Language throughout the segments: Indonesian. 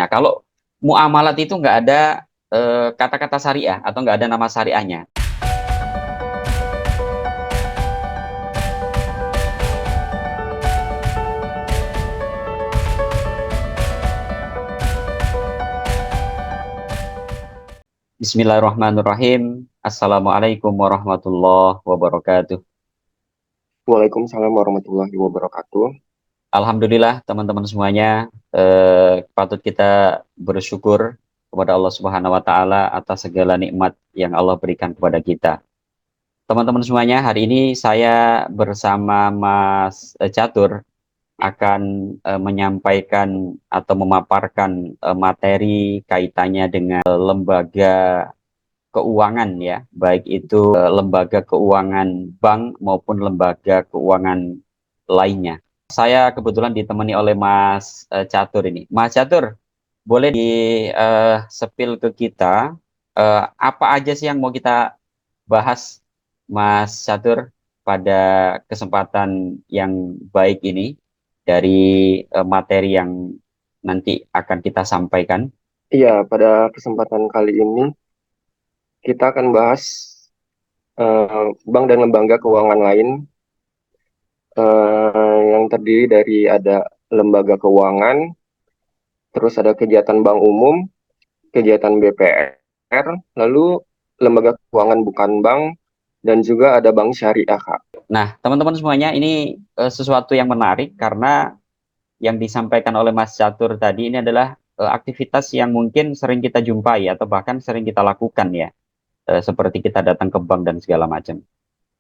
kalau muamalat itu nggak ada kata-kata syariah atau nggak ada nama syariahnya. Bismillahirrahmanirrahim. Assalamualaikum warahmatullahi wabarakatuh. Waalaikumsalam warahmatullahi wabarakatuh. Alhamdulillah teman-teman semuanya, patut kita bersyukur kepada Allah Subhanahu wa taala atas segala nikmat yang Allah berikan kepada kita. Teman-teman semuanya, hari ini saya bersama Mas Catur akan menyampaikan atau memaparkan materi kaitannya dengan lembaga keuangan ya, baik itu lembaga keuangan bank maupun lembaga keuangan lainnya. Saya kebetulan ditemani oleh Mas Catur ini. Mas Catur, boleh di sepil ke kita apa aja sih yang mau kita bahas, Mas Catur, pada kesempatan yang baik ini dari materi yang nanti akan kita sampaikan. Iya, pada kesempatan kali ini kita akan bahas bank dan lembaga keuangan lain yang terdiri dari ada lembaga keuangan, terus ada kegiatan bank umum, kegiatan BPR, lalu lembaga keuangan bukan bank, dan juga ada bank syariah, Kak. Nah, teman-teman semuanya, ini sesuatu yang menarik karena yang disampaikan oleh Mas Catur tadi ini adalah aktivitas yang mungkin sering kita jumpai atau bahkan sering kita lakukan ya, seperti kita datang ke bank dan segala macam.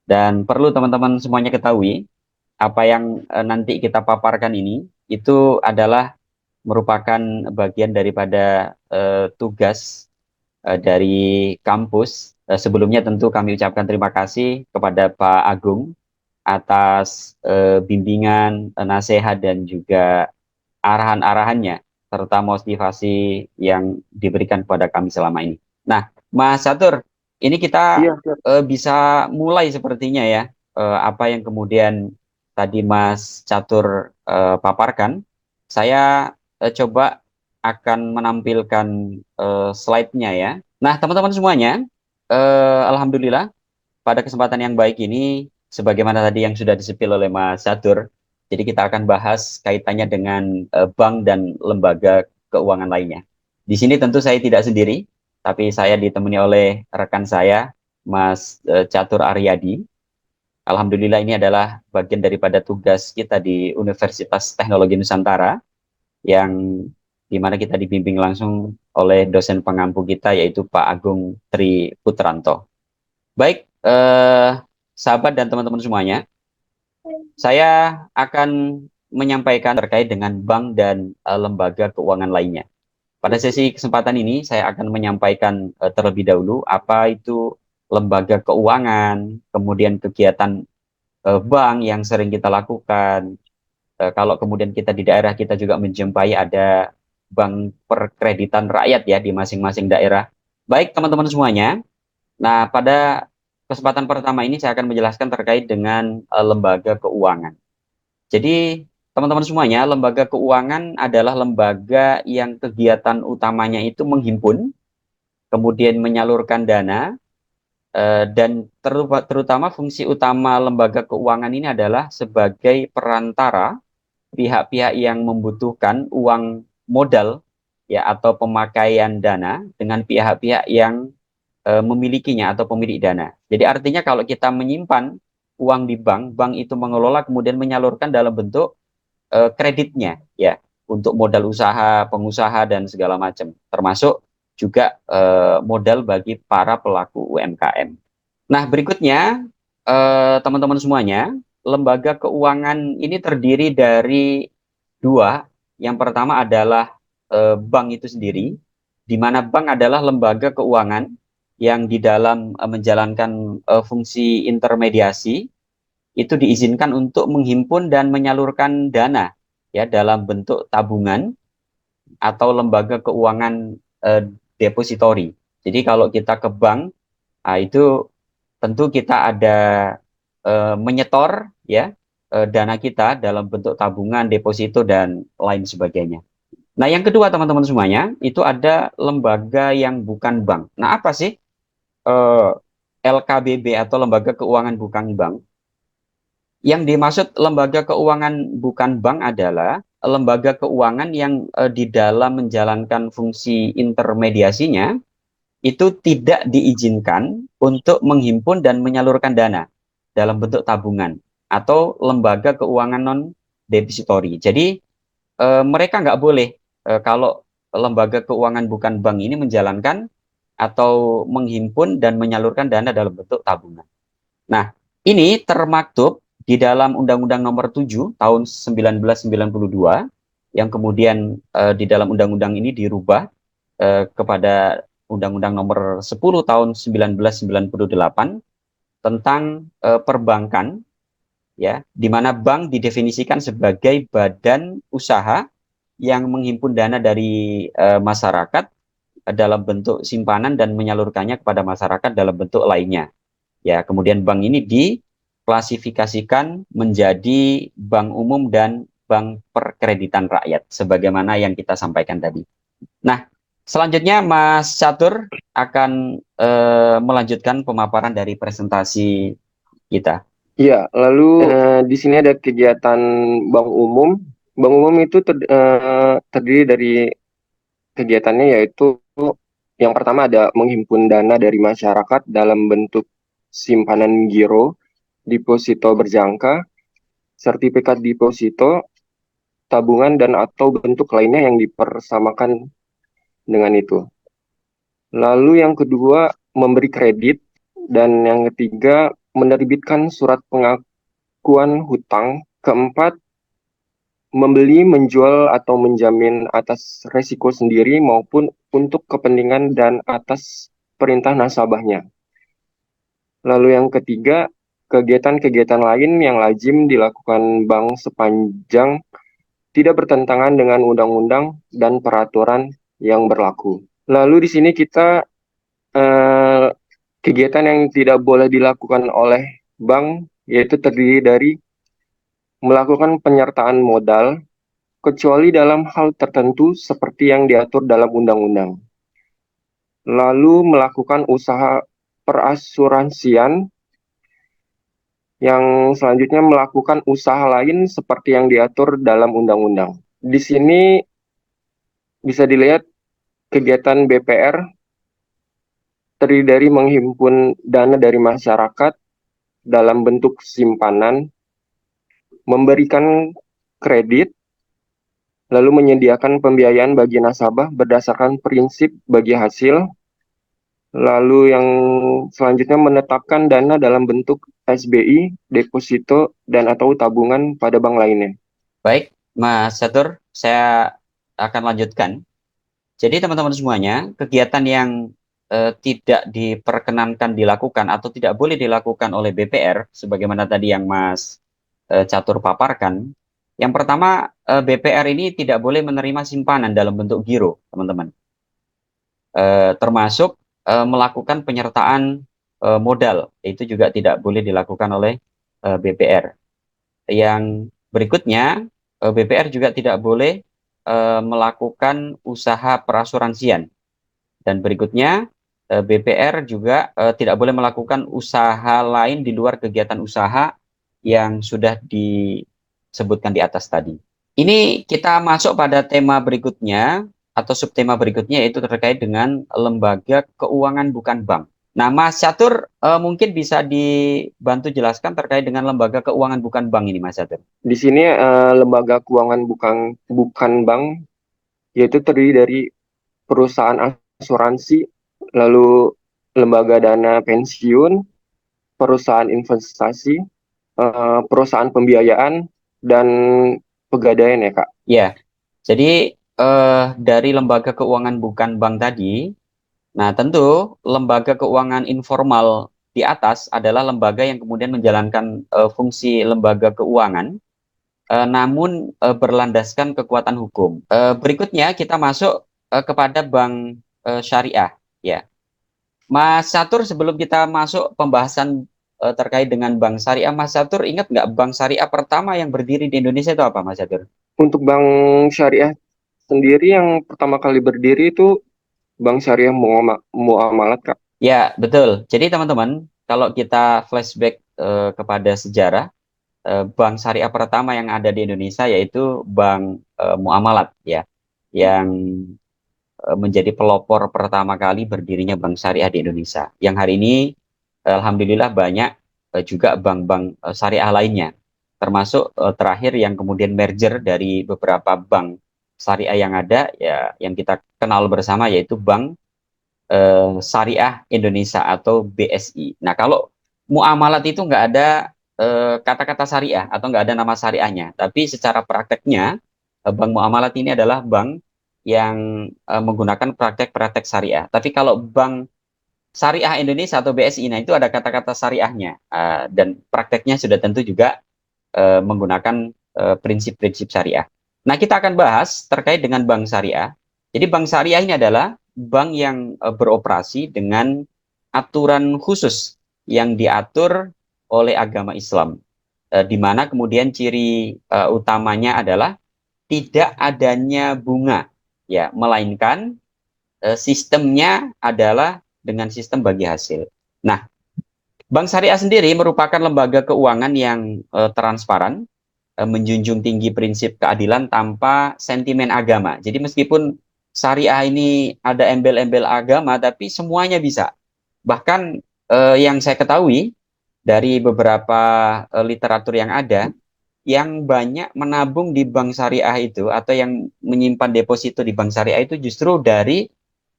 Dan perlu teman-teman semuanya ketahui, apa yang nanti kita paparkan ini itu adalah merupakan bagian daripada tugas dari kampus. Sebelumnya tentu kami ucapkan terima kasih kepada Pak Agung atas bimbingan, nasihat dan juga arahan-arahannya serta motivasi yang diberikan kepada kami selama ini. Nah, Mas Catur, ini kita Iya, siap. bisa mulai sepertinya ya, apa yang kemudian tadi Mas Catur paparkan. Saya coba akan menampilkan slide-nya ya. Nah, teman-teman semuanya, alhamdulillah pada kesempatan yang baik ini, sebagaimana tadi yang sudah disepil oleh Mas Catur, jadi kita akan bahas kaitannya dengan bank dan lembaga keuangan lainnya. Di sini tentu saya tidak sendiri, tapi saya ditemani oleh rekan saya, Mas Catur Aryadi. Alhamdulillah ini adalah bagian daripada tugas kita di Universitas Teknologi Nusantara, yang dimana kita dibimbing langsung oleh dosen pengampu kita, yaitu Pak Agung Tri Putranto. Baik, sahabat dan teman-teman semuanya, saya akan menyampaikan terkait dengan bank dan lembaga keuangan lainnya. Pada sesi kesempatan ini, saya akan menyampaikan terlebih dahulu apa itu lembaga keuangan, kemudian kegiatan bank yang sering kita lakukan. Kalau kemudian kita di daerah kita juga menjumpai ada bank perkreditan rakyat ya di masing-masing daerah. Baik, teman-teman semuanya. Nah, pada kesempatan pertama ini saya akan menjelaskan terkait dengan lembaga keuangan. Jadi, teman-teman semuanya, lembaga keuangan adalah lembaga yang kegiatan utamanya itu menghimpun, kemudian menyalurkan dana, dan terutama fungsi utama lembaga keuangan ini adalah sebagai perantara pihak-pihak yang membutuhkan uang modal ya atau pemakaian dana dengan pihak-pihak yang memilikinya atau pemilik dana. Jadi artinya kalau kita menyimpan uang di bank, bank itu mengelola kemudian menyalurkan dalam bentuk kreditnya ya untuk modal usaha, pengusaha dan segala macam, termasuk juga modal bagi para pelaku UMKM. Nah, berikutnya teman-teman semuanya, lembaga keuangan ini terdiri dari dua. Yang pertama adalah bank itu sendiri, di mana bank adalah lembaga keuangan yang di dalam menjalankan fungsi intermediasi itu diizinkan untuk menghimpun dan menyalurkan dana ya dalam bentuk tabungan atau lembaga keuangan depositori. Jadi kalau kita ke bank, itu tentu kita ada menyetor ya dana kita dalam bentuk tabungan, deposito dan lain sebagainya. Nah, yang kedua teman-teman semuanya, itu ada lembaga yang bukan bank. Nah, apa sih eh, LKBB atau lembaga keuangan bukan bank? Yang dimaksud lembaga keuangan bukan bank adalah lembaga keuangan yang di dalam menjalankan fungsi intermediasinya itu tidak diizinkan untuk menghimpun dan menyalurkan dana dalam bentuk tabungan atau lembaga keuangan non depository. Jadi mereka nggak boleh kalau lembaga keuangan bukan bank ini menjalankan atau menghimpun dan menyalurkan dana dalam bentuk tabungan. Nah, ini termaktub di dalam Undang-Undang Nomor 7 Tahun 1992 yang kemudian di dalam undang-undang ini dirubah kepada Undang-Undang Nomor 10 Tahun 1998 tentang perbankan, ya, di mana bank didefinisikan sebagai badan usaha yang menghimpun dana dari masyarakat dalam bentuk simpanan dan menyalurkannya kepada masyarakat dalam bentuk lainnya. Ya, kemudian bank ini diklasifikasikan menjadi bank umum dan bank perkreditan rakyat, sebagaimana yang kita sampaikan tadi. Nah, selanjutnya Mas Catur akan melanjutkan pemaparan dari presentasi kita. Iya, lalu di sini ada kegiatan bank umum. Bank umum itu terdiri dari kegiatannya yaitu yang pertama ada menghimpun dana dari masyarakat dalam bentuk simpanan giro, deposito berjangka, sertifikat deposito, tabungan dan atau bentuk lainnya yang dipersamakan dengan itu. Lalu yang kedua memberi kredit dan yang ketiga menerbitkan surat pengakuan hutang. Keempat membeli, menjual atau menjamin atas resiko sendiri maupun untuk kepentingan dan atas perintah nasabahnya. Lalu yang ketiga, kegiatan-kegiatan lain yang lazim dilakukan bank sepanjang tidak bertentangan dengan undang-undang dan peraturan yang berlaku. Lalu di sini kita eh, kegiatan yang tidak boleh dilakukan oleh bank yaitu terdiri dari melakukan penyertaan modal kecuali dalam hal tertentu seperti yang diatur dalam undang-undang. Lalu melakukan usaha perasuransian yang selanjutnya melakukan usaha lain seperti yang diatur dalam undang-undang. Di sini bisa dilihat kegiatan BPR terdiri dari menghimpun dana dari masyarakat dalam bentuk simpanan, memberikan kredit, lalu menyediakan pembiayaan bagi nasabah berdasarkan prinsip bagi hasil, lalu yang selanjutnya menetapkan dana dalam bentuk SBI, deposito, dan atau tabungan pada bank lainnya. Baik, Mas Catur, saya akan lanjutkan. Jadi teman-teman semuanya, kegiatan yang tidak diperkenankan dilakukan atau tidak boleh dilakukan oleh BPR, sebagaimana tadi yang Mas Catur paparkan. Yang pertama, BPR ini tidak boleh menerima simpanan dalam bentuk giro, teman-teman. Termasuk melakukan penyertaan modal, itu juga tidak boleh dilakukan oleh BPR. Yang berikutnya, BPR juga tidak boleh melakukan usaha perasuransian. Dan berikutnya, BPR juga tidak boleh melakukan usaha lain di luar kegiatan usaha yang sudah disebutkan di atas tadi. Ini kita masuk pada tema berikutnya atau subtema berikutnya, yaitu terkait dengan lembaga keuangan bukan bank. Nah, Mas Catur mungkin bisa dibantu jelaskan terkait dengan lembaga keuangan bukan bank ini, Mas Catur. Di sini lembaga keuangan bukan bank yaitu terdiri dari perusahaan asuransi, lalu lembaga dana pensiun, perusahaan investasi, perusahaan pembiayaan, dan pegadaian ya Kak. Ya, jadi dari lembaga keuangan bukan bank tadi, nah tentu lembaga keuangan informal di atas adalah lembaga yang kemudian menjalankan fungsi lembaga keuangan, namun berlandaskan kekuatan hukum. Berikutnya kita masuk kepada bank syariah. Ya, Mas Catur, sebelum kita masuk pembahasan terkait dengan bank syariah, Mas Catur ingat nggak bank syariah pertama yang berdiri di Indonesia itu apa, Mas Catur? Untuk bank syariah sendiri yang pertama kali berdiri itu Bank Syariah Muamalat, Kak. Ya, betul. Jadi teman-teman, kalau kita flashback kepada sejarah, bank syariah pertama yang ada di Indonesia yaitu Bank Muamalat ya, yang menjadi pelopor pertama kali berdirinya bank syariah di Indonesia. Yang hari ini alhamdulillah banyak juga bank-bank syariah lainnya, termasuk terakhir yang kemudian merger dari beberapa bank syariah yang ada ya, yang kita kenal bersama yaitu Bank Syariah Indonesia atau BSI. Nah, kalau muamalat itu nggak ada kata-kata syariah atau nggak ada nama syariahnya, tapi secara prakteknya bank muamalat ini adalah bank yang menggunakan praktek-praktek syariah. Tapi kalau Bank Syariah Indonesia atau BSI, nah itu ada kata-kata syariahnya dan prakteknya sudah tentu juga menggunakan prinsip-prinsip syariah. Nah, kita akan bahas terkait dengan bank syariah. Jadi bank syariah ini adalah bank yang beroperasi dengan aturan khusus yang diatur oleh agama Islam, di mana kemudian ciri utamanya adalah tidak adanya bunga, ya, melainkan sistemnya adalah dengan sistem bagi hasil. Nah, bank syariah sendiri merupakan lembaga keuangan yang transparan, menjunjung tinggi prinsip keadilan tanpa sentimen agama. Jadi meskipun syariah ini ada embel-embel agama, tapi semuanya bisa. Bahkan yang saya ketahui dari beberapa literatur yang ada, yang banyak menabung di bank syariah itu atau yang menyimpan deposito di bank syariah itu justru dari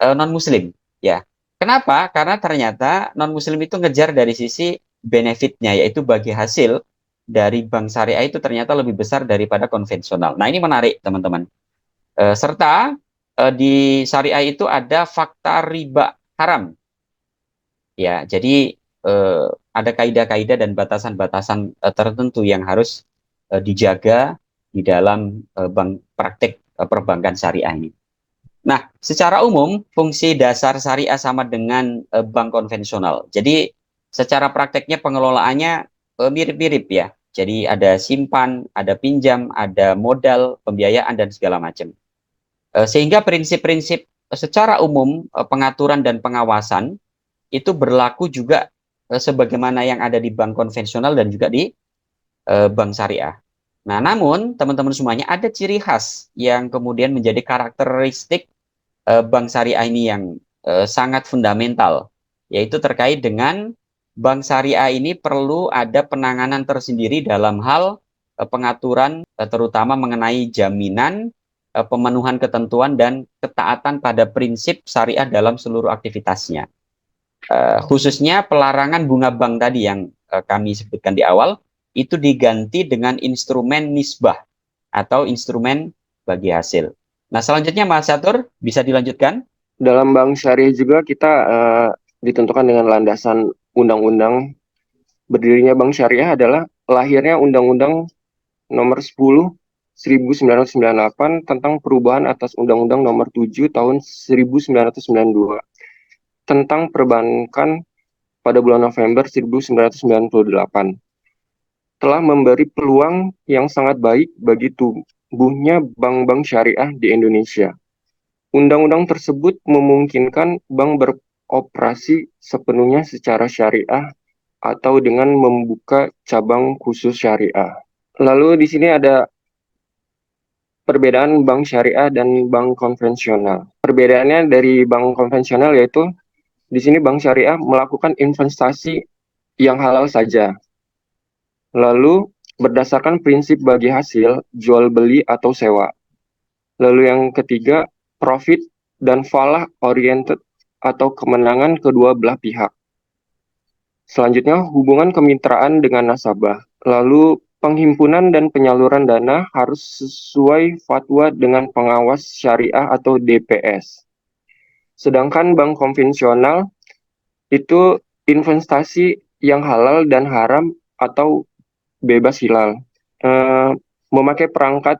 non-muslim. Ya, kenapa? Karena ternyata non-muslim itu ngejar dari sisi benefitnya, yaitu bagi hasil dari bank syariah itu ternyata lebih besar daripada konvensional. Nah, ini menarik, teman-teman. Serta di syariah itu ada fakta riba haram. Ya, jadi ada kaidah-kaidah dan batasan-batasan tertentu yang harus dijaga di dalam bank praktek perbankan syariah ini. Nah, secara umum fungsi dasar syariah sama dengan bank konvensional. Jadi secara prakteknya pengelolaannya mirip-mirip ya. Jadi ada simpan, ada pinjam, ada modal, pembiayaan dan segala macam. Sehingga prinsip-prinsip secara umum pengaturan dan pengawasan itu berlaku juga sebagaimana yang ada di bank konvensional dan juga di bank syariah. Nah, namun teman-teman semuanya ada ciri khas yang kemudian menjadi karakteristik bank syariah ini yang sangat fundamental, yaitu terkait dengan bank syariah ini perlu ada penanganan tersendiri dalam hal pengaturan terutama mengenai jaminan pemenuhan ketentuan dan ketaatan pada prinsip syariah dalam seluruh aktivitasnya. Khususnya pelarangan bunga bank tadi yang kami sebutkan di awal itu diganti dengan instrumen nisbah atau instrumen bagi hasil. Nah, selanjutnya Mas Catur bisa dilanjutkan. Dalam bank syariah juga kita ditentukan dengan landasan undang-undang. Berdirinya bank syariah adalah lahirnya Undang-Undang Nomor 10 1998 tentang perubahan atas Undang-Undang Nomor 7 Tahun 1992 tentang perbankan pada bulan November 1998 telah memberi peluang yang sangat baik bagi tumbuhnya bank-bank syariah di Indonesia. Undang-undang tersebut memungkinkan bank beroperasi sepenuhnya secara syariah atau dengan membuka cabang khusus syariah. Lalu di sini ada perbedaan bank syariah dan bank konvensional. Perbedaannya dari bank konvensional yaitu di sini bank syariah melakukan investasi yang halal saja. Lalu berdasarkan prinsip bagi hasil, jual beli atau sewa. Lalu yang ketiga, profit dan falah oriented atau kemenangan kedua belah pihak. Selanjutnya, hubungan kemitraan dengan nasabah. Lalu penghimpunan dan penyaluran dana harus sesuai fatwa dengan pengawas syariah atau DPS. Sedangkan bank konvensional itu investasi yang halal dan haram atau bebas hilal. Memakai perangkat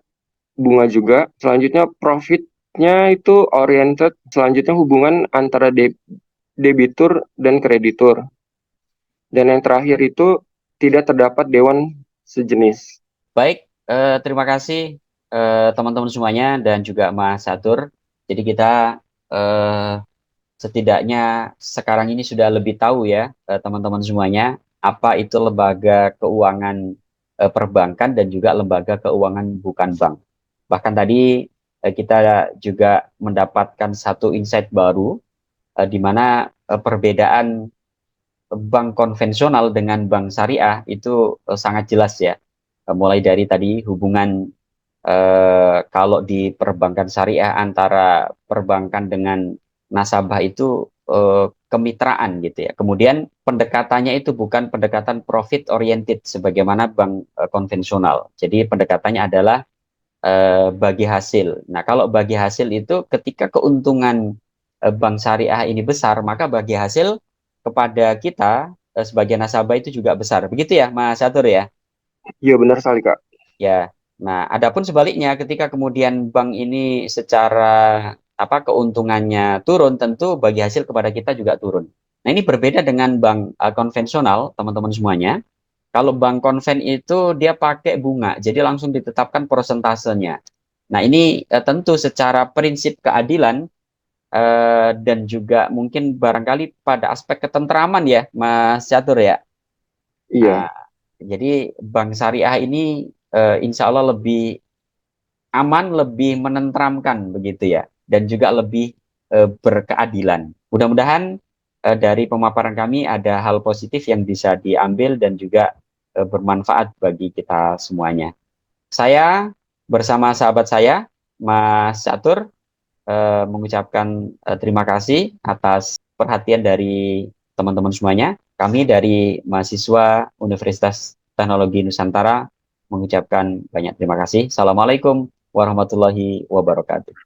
bunga juga. Selanjutnya profitnya itu oriented. Selanjutnya hubungan antara debitur dan kreditur. Dan yang terakhir itu tidak terdapat dewan sejenis. Baik, terima kasih teman-teman semuanya dan juga Mas Catur. Jadi kita eh, setidaknya sekarang ini sudah lebih tahu ya, teman-teman semuanya, apa itu lembaga keuangan perbankan dan juga lembaga keuangan bukan bank. Bahkan tadi kita juga mendapatkan satu insight baru, di mana perbedaan bank konvensional dengan bank syariah itu sangat jelas ya. Mulai dari tadi hubungan, kalau di perbankan syariah antara perbankan dengan nasabah itu kemitraan gitu ya. Kemudian pendekatannya itu bukan pendekatan profit oriented sebagaimana bank konvensional. Jadi pendekatannya adalah bagi hasil. Nah, kalau bagi hasil itu ketika keuntungan bank syariah ini besar, maka bagi hasil kepada kita sebagai nasabah itu juga besar. Begitu ya, Mas Catur ya? Iya benar sekali Kak. Ya. Nah, adapun sebaliknya ketika kemudian bank ini secara apa keuntungannya turun, tentu bagi hasil kepada kita juga turun. Nah, ini berbeda dengan bank konvensional, teman-teman semuanya. Kalau bank konven itu dia pakai bunga, jadi langsung ditetapkan persentasenya. Nah, ini tentu secara prinsip keadilan dan juga mungkin barangkali pada aspek ketentraman ya, Mas Catur ya. Iya, Nah, jadi bank syariah ini insya Allah lebih aman, lebih menenteramkan begitu ya, dan juga lebih berkeadilan. Mudah-mudahan dari pemaparan kami ada hal positif yang bisa diambil dan juga bermanfaat bagi kita semuanya. Saya bersama sahabat saya, Mas Catur, mengucapkan terima kasih atas perhatian dari teman-teman semuanya. Kami dari mahasiswa Universitas Teknologi Nusantara mengucapkan banyak terima kasih. Assalamualaikum warahmatullahi wabarakatuh.